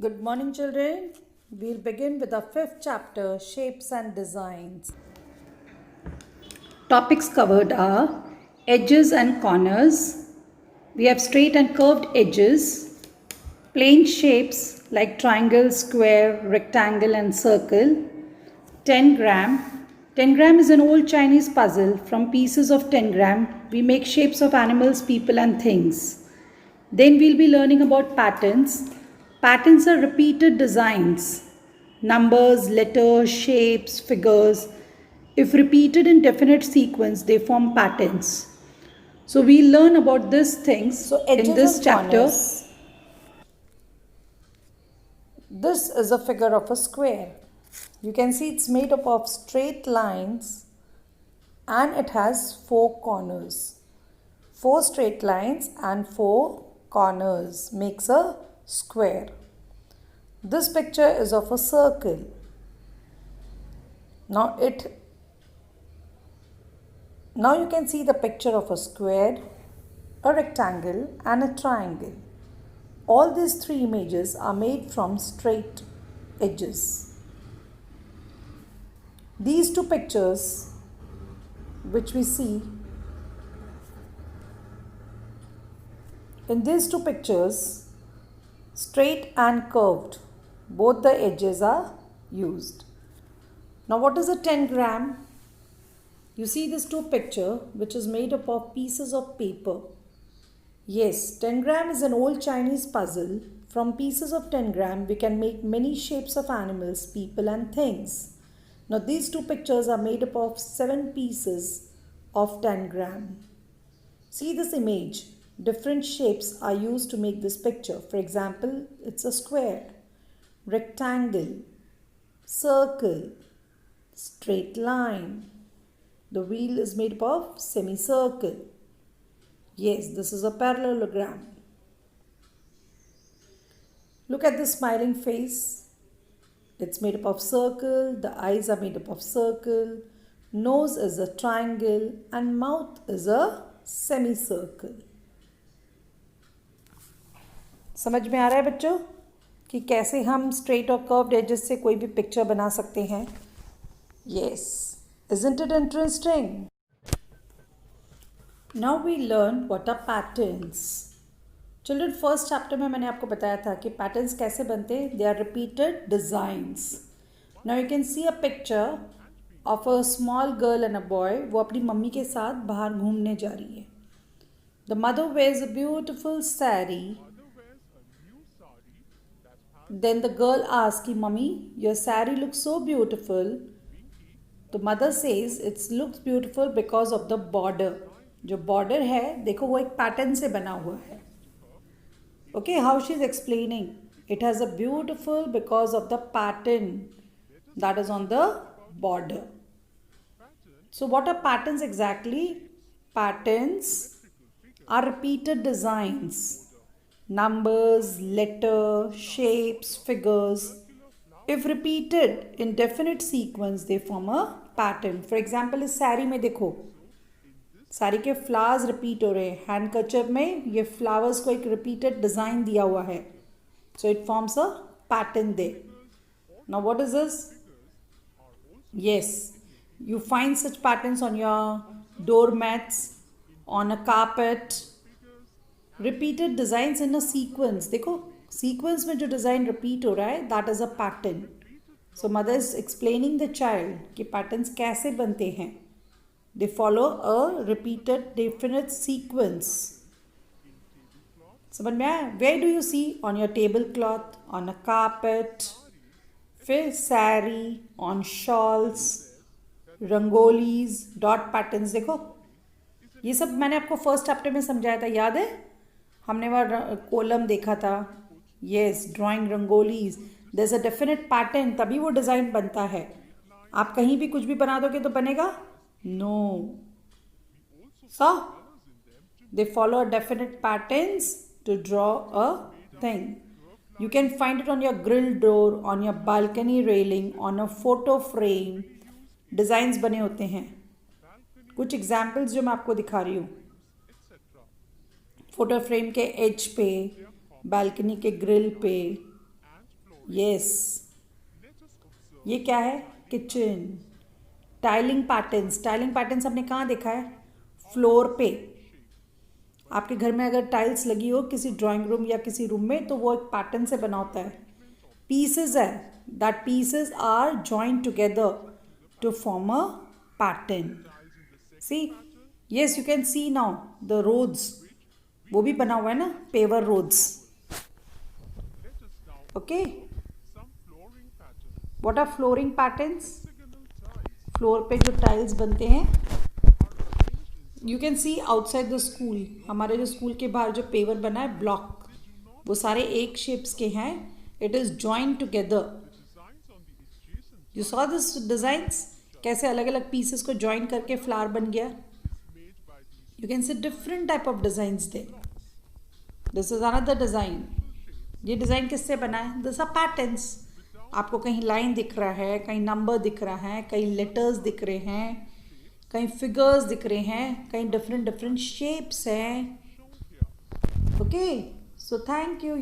Good morning, children. We'll begin with the fifth chapter, Shapes and Designs. Topics covered are edges and corners. We have straight and curved edges, plain shapes like triangle, square, rectangle, and circle. 10 gram. 10 gram is an old Chinese puzzle. From pieces of 10 gram, we make shapes of animals, people, and things. Then we'll be learning about patterns. Patterns are repeated designs, numbers, letters, shapes, figures. If repeated in definite sequence, they form patterns. So we'll learn about these things in this chapter. This is a figure of a square. You can see it's made up of straight lines and it has 4 corners. 4 straight lines and 4 corners makes a square. This picture is of a circle. Now you can see the picture of a square, a rectangle and a triangle. All these 3 images are made from straight edges. These 2 pictures which we see, in these 2 pictures, straight and curved, both the edges are used. Now what is a 10 gram? You see this 2 picture which is made up of pieces of paper. Yes, 10 gram is an old Chinese puzzle. From pieces of 10 gram we can make many shapes of animals, people and things. Now these 2 pictures are made up of 7 pieces of 10 gram. See this image. Different shapes are used to make this picture. For example, it's a square, rectangle, circle, straight line. The wheel is made up of semicircle. Yes, this is a parallelogram. Look at the smiling face. It's made up of circle. The eyes are made up of circle. Nose is a triangle and mouth is a semicircle. समझ में आ रहा है बच्चों कि कैसे हम straight और curved edges से कोई भी पिक्चर बना सकते हैं? Yes. Isn't it interesting? Now we learn what are patterns. Children, first chapter में मैंने आपको बताया था कि patterns कैसे बनते हैं. They are repeated designs. Now you can see a picture of a small girl and a boy. वो अपनी मम्मी के साथ बाहर घूमने जा रही है. The mother wears a beautiful saree. Then the girl asks, "Mummy, your saree looks so beautiful." The mother says, "It looks beautiful because of the border." जो border है, देखो वो एक pattern से बना हुआ है. Okay, how she is explaining? It has a beautiful because of the pattern that is on the border. So what are patterns exactly? Patterns are repeated designs. Numbers, letters, shapes, figures. If repeated in definite sequence, they form a pattern. For example, इस साड़ी में देखो, साड़ी के flowers repeat हो रहे हैं. Handkerchief में ये flowers को एक रिपीटेड डिज़ाइन दिया हुआ है. So it forms a pattern there. Now what is this? Yes, you find such patterns on your doormats, on a carpet. Repeated designs in a sequence. देखो sequence में जो design repeat हो रहा है, that is a pattern. So mother is explaining the child कि patterns कैसे बनते हैं. They follow a repeated definite sequence. समझ में आया? Where do you see? On your tablecloth, on a carpet, फिर saree, on shawls, rangolis, dot patterns. देखो ये सब मैंने आपको फर्स्ट चैप्टर में समझाया था, याद है? हमने वह कोलम देखा था. Yes, drawing rangolis. There is a definite pattern, तभी वो डिज़ाइन बनता है. आप कहीं भी कुछ भी बना दोगे तो बनेगा? No. So they follow a definite patterns to draw a thing. You can find it on your grill door, on your balcony railing, on a photo frame. Designs बने होते हैं. कुछ एग्जाम्पल्स जो मैं आपको दिखा रही हूँ. फोटो फ्रेम के एज पे, बालकनी के ग्रिल पे, यस, ये क्या है? Kitchen. Tiling patterns, tiling patterns हमने कहाँ देखा है? फ्लोर पे। आपके घर में अगर टाइल्स लगी हो किसी ड्राइंग रूम या किसी रूम में, तो वो एक पैटर्न से बना होता है। पीसेस है, that pieces are joined together to form a pattern. See, yes, you can see now the roads, वो भी बना हुआ है ना, paver roads. Okay, what are flooring patterns? Floor पे जो टाइल्स बनते हैं, you can see outside the school. हमारे जो स्कूल के बाहर जो पेवर बना है, ब्लॉक, वो सारे एक शेप्स के हैं। It is joint together. You saw this designs, कैसे अलग अलग पीसेस को ज्वाइन करके फ्लावर बन गया। You can see different type of designs they. This is another design. ये डिजाइन किससे बना है? This are patterns. आपको कहीं लाइन दिख रहा है, कहीं नंबर दिख रहा है, कहीं लेटर्स दिख रहे हैं, कहीं फिगर्स दिख रहे हैं, कहीं डिफरेंट डिफरेंट शेप्स हैं। Okay, so thank you.